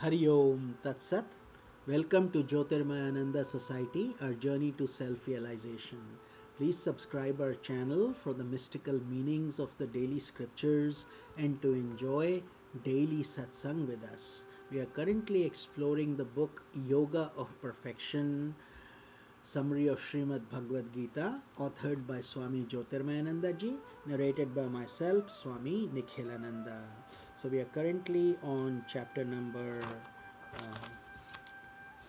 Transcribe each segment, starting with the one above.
Hari Om Tat Sat. Welcome to Jyotirmayananda Society, our journey to self-realization. Please subscribe our channel for the mystical meanings of the daily scriptures and to enjoy daily satsang with us. We are currently exploring the book Yoga of Perfection, summary of Srimad Bhagavad Gita, authored by Swami Jyotirmayananda ji, narrated by myself, Swami Nikhilananda. So we are currently on chapter number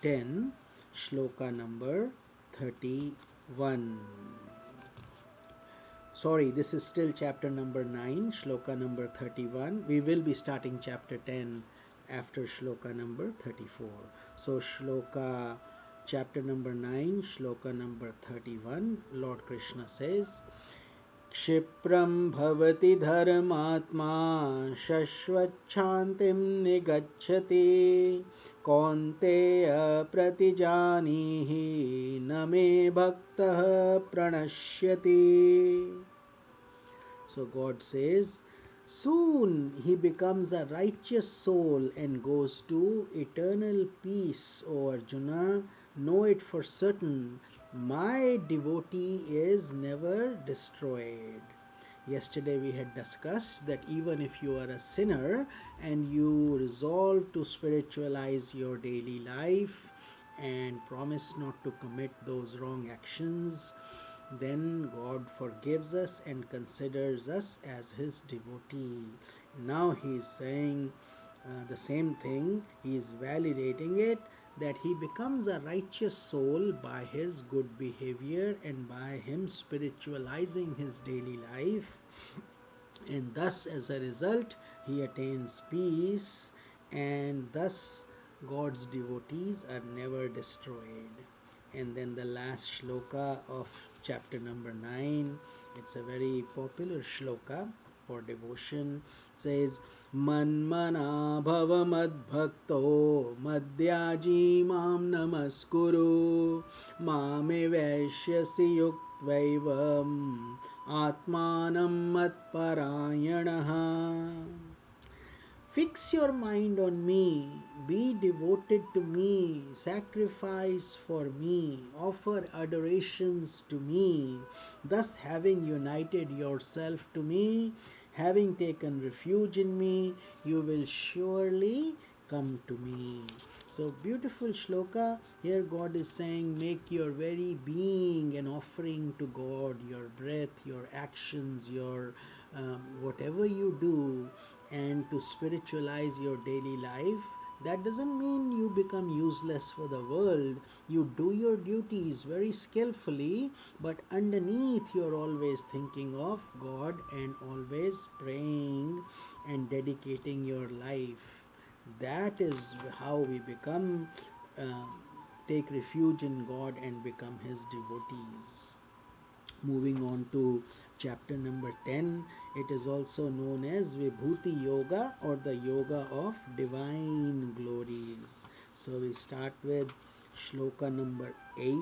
10, shloka number 31. Sorry, this is still chapter number 9, shloka number 31. We will be starting chapter 10 after shloka number 34. So chapter number 9, shloka number 31, Lord Krishna says, क्षिप्रं भवति धर्मात्मा शश्वच्छान्तिं निगच्छति कौन्तेय प्रतिजानीहि न मे भक्तः प्रणश्यति. So God says, soon he becomes a righteous soul and goes to eternal peace. O Arjuna, know it for certain, my devotee is never destroyed. Yesterday we had discussed that even if you are a sinner and you resolve to spiritualize your daily life and promise not to commit those wrong actions, then God forgives us and considers us as his devotee. Now he is saying the same thing, he is validating it, that he becomes a righteous soul by his good behavior and by him spiritualizing his daily life, and thus as a result he attains peace, and thus God's devotees are never destroyed. And then the last shloka of chapter number 9, it's a very popular shloka for devotion, says, Manmana bhava madbhakto madhyaji mam namaskuru mame vaishyasi yuktvaivam atmanam matparayanaha. Fix your mind on me, be devoted to me, sacrifice for me, offer adorations to me. Thus, having united yourself to me, having taken refuge in me, you will surely come to me. So, beautiful shloka. Here God is saying, make your very being an offering to God, your breath, your actions, your whatever you do, and to spiritualize your daily life. That doesn't mean you become useless for the world. You do your duties very skillfully, but underneath you're always thinking of God and always praying and dedicating your life. That is how we become, take refuge in God and become his devotees. Moving on to chapter number 10, it is also known as Vibhuti Yoga or the Yoga of Divine Glories. So we start with shloka number 8.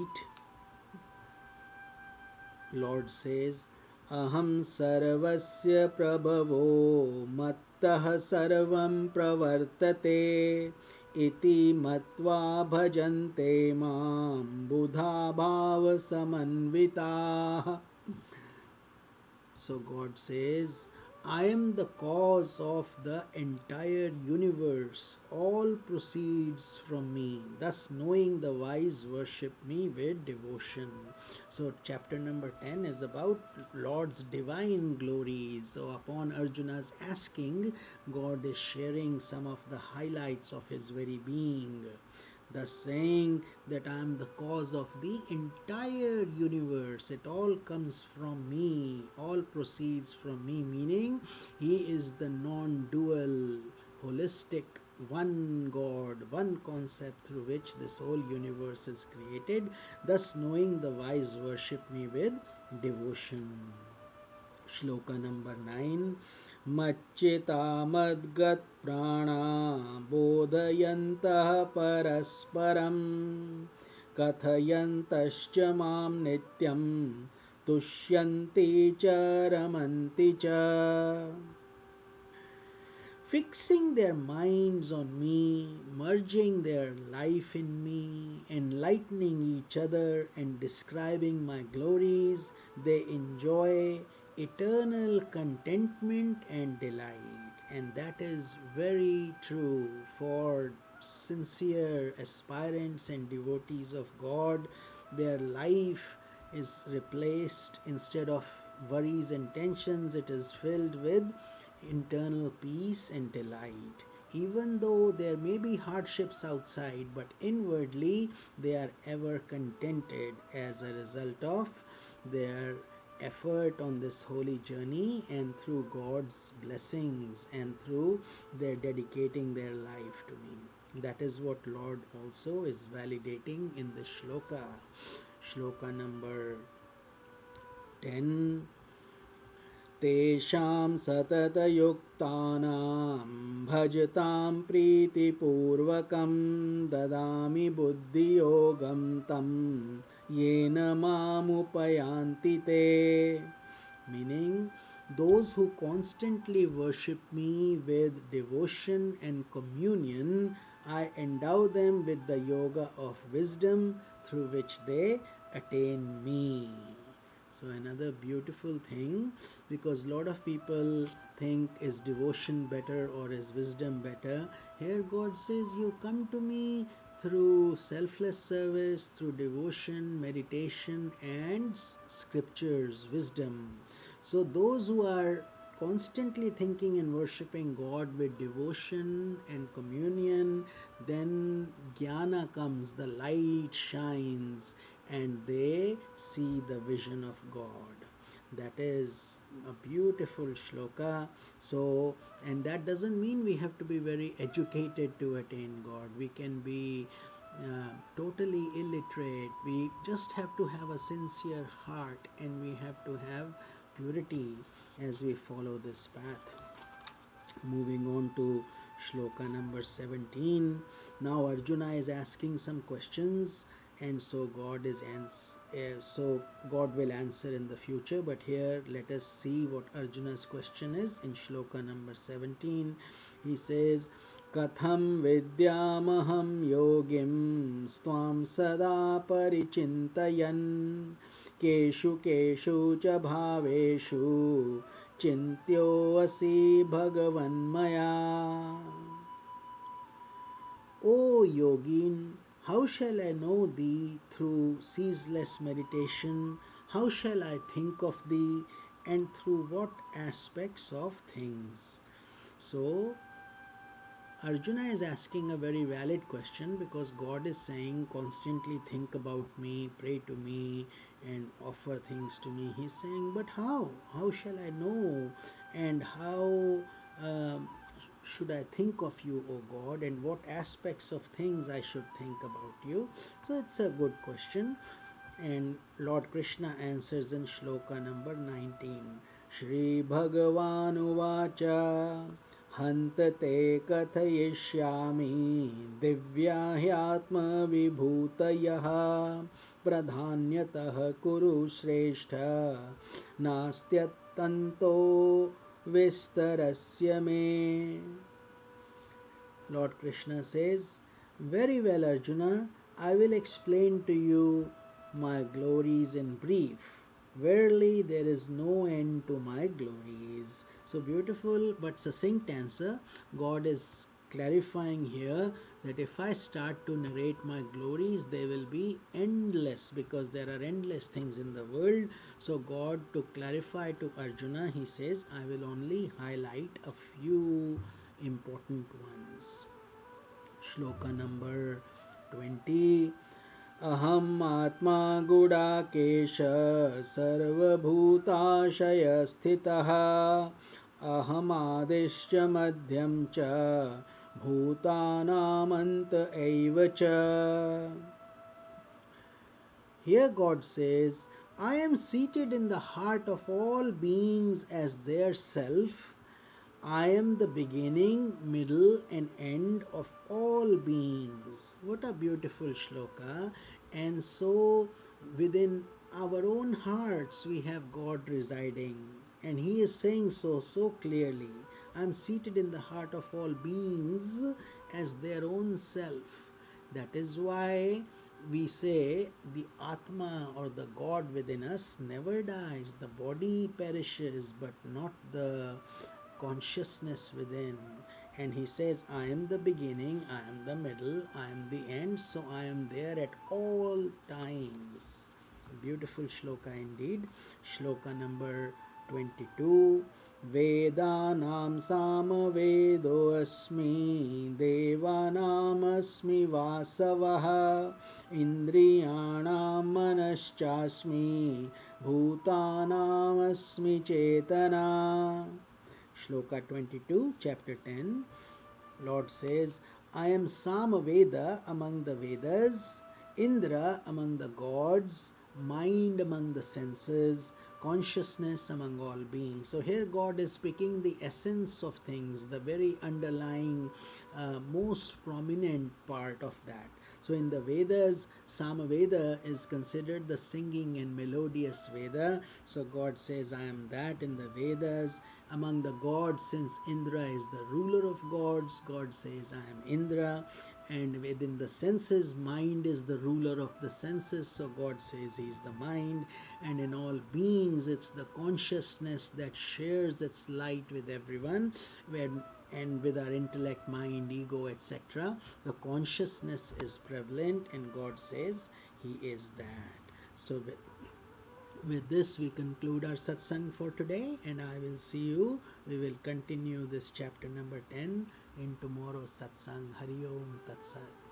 Lord says, Aham sarvasya prabhavo mattah sarvam pravartate iti matva bhajante mam buddha bhava samanvitaah. So God says, I am the cause of the entire universe. All proceeds from me. Thus, knowing the wise worship me with devotion. So, chapter number 10 is about Lord's divine glories. So, upon Arjuna's asking, God is sharing some of the highlights of his very being, thus saying that I am the cause of the entire universe. It all comes from me, all proceeds from me, meaning he is the non-dual, holistic, one God, one concept through which this whole universe is created. Thus, knowing the wise worship me with devotion. Shloka number 9. Macchita madgat prana bodhayantah parasparam kathayantascha mam nityam tushyanti cha ramanti cha. fixing their minds on me, merging their life in me, enlightening each other, and describing my glories, they enjoy eternal contentment and delight. And that is very true for sincere aspirants and devotees of God. Their life is replaced, instead of worries and tensions, it is filled with internal peace and delight. Even though there may be hardships outside, but inwardly they are ever contented as a result of their effort on this holy journey, and through God's blessings, and through their dedicating their life to me. That is what Lord also is validating in the shloka. Shloka number 10. तेषां सततयुक्तानां भजतां प्रीतिपूर्वकं ददामि बुद्धियोगं तं येन मामुपयान्ति ते. Meaning, those who constantly worship me with devotion and communion, I endow them with the yoga of wisdom through which they attain me. So another beautiful thing, because a lot of people think, is devotion better or is wisdom better? Here God says, you come to me through selfless service, through devotion, meditation, and scriptures, wisdom. So those who are constantly thinking and worshipping God with devotion and communion, then jnana comes, the light shines, and they see the vision of God. That is a beautiful shloka. So, and that doesn't mean we have to be very educated to attain God. We can be totally illiterate. We just have to have a sincere heart, and we have to have purity as we follow this path. Moving on to shloka number 17. Now Arjuna is asking some questions, and so God will answer in the future, but here let us see what Arjuna's question is in shloka number 17. He says, Katham vidyamaham yogim svam sada parichintayan keshu keshu cha bhaveshu chintyoasi bhagavan maya. O yogin, how shall I know thee through ceaseless meditation? How shall I think of thee, and through what aspects of things? So, Arjuna is asking a very valid question, because God is saying, constantly think about me, pray to me, and offer things to me. He's saying, but how? How shall I know? And how should I think of you, O God, and what aspects of things I should think about you? So it's a good question. And Lord Krishna answers in shloka number 19. Shri Bhagavan Uvacha Hantate Kathayishyami Divya Hyatma Vibhutayaha Pradhanyatah Kuru Shrestha Nastyatanto Vistarasya me. Lord Krishna says, very well, Arjuna, I will explain to you my glories in brief. Verily, there is no end to my glories. So beautiful but succinct answer. God is clarifying here that if I start to narrate my glories, they will be endless, because there are endless things in the world. So God, to clarify to Arjuna, he says, I will only highlight a few important ones. Shloka number 20. Aham atma gudakesha sarvabhutashaya sthitaha aham adishya madhyam cha bhutanamanta eva cha. Here God says, I am seated in the heart of all beings as their self. I am the beginning, middle, and end of all beings. What a beautiful shloka. And so, within our own hearts, we have God residing. And He is saying so clearly. I am seated in the heart of all beings as their own self. That is why we say the Atma or the God within us never dies. The body perishes, but not the consciousness within. And he says, I am the beginning, I am the middle, I am the end, so I am there at all times. Beautiful shloka indeed. Shloka number 22. Vedanam samavedo asmi devanam asmi vasavaha indriyanam manaschasmi bhutanam asmi chetana. Shloka 22, chapter 10. Lord says, I am Samaveda among the Vedas, Indra among the gods, mind among the senses, consciousness among all beings. So here God is speaking the essence of things, the very underlying, most prominent part of that. So in the Vedas, Samaveda is considered the singing and melodious Veda. So God says, I am that in the Vedas. Among the gods, since Indra is the ruler of gods, God says, I am Indra. And within the senses, mind is the ruler of the senses, so God says he is the mind. And in all beings, it's the consciousness that shares its light with everyone. And with our intellect, mind, ego, etc., the consciousness is prevalent, and God says he is that. So with this, we conclude our satsang for today, and I will see you. We will continue this chapter number 10 in tomorrow's satsang. Hari Om Tat Sat.